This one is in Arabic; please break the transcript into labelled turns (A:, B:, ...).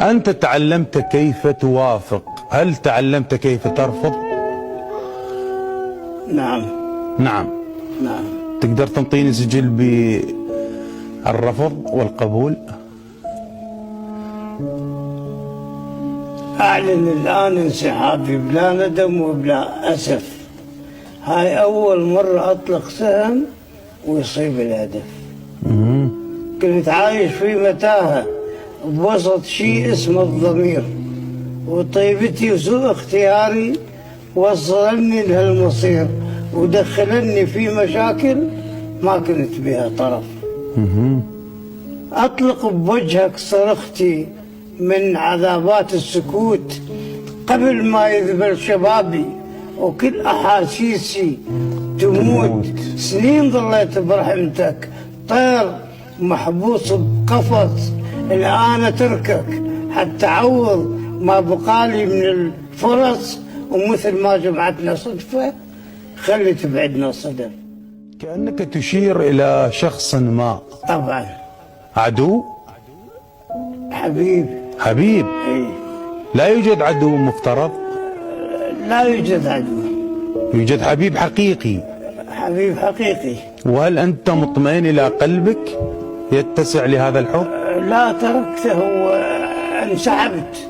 A: أنت تعلمت كيف توافق، هل تعلمت كيف ترفض؟
B: نعم.
A: نعم.
B: نعم.
A: تقدر تنطيني سجل بالرفض والقبول؟
B: أعلن الآن انسحابي بلا ندم وبلا أسف. هاي أول مرة أطلق سهم ويصيب الهدف. كنت عايش في متاهة بوسط شيء اسمه الضمير، وطيبتي وسوء اختياري وصلني لهالمصير ودخلني في مشاكل ما كنت بها طرف. أطلق بوجهك صرختي من عذابات السكوت قبل ما يذبل شبابي وكل أحاسيسي تموت. سنين ظليت برحمتك طير محبوس بقفص، الآن أتركك حتى أعوض ما بقالي من الفرص، ومثل ما جمعتنا صدفة خلي تبعدنا صدف.
A: كأنك تشير إلى شخص ما.
B: طبعا.
A: عدو؟
B: حبيب.
A: حبيب؟
B: اي.
A: لا يوجد عدو مفترض؟
B: لا يوجد عدو،
A: يوجد حبيب حقيقي.
B: حبيب حقيقي.
A: وهل أنت مطمئن إلى قلبك يتسع لهذا الحب؟
B: لا تركته وانسحبت.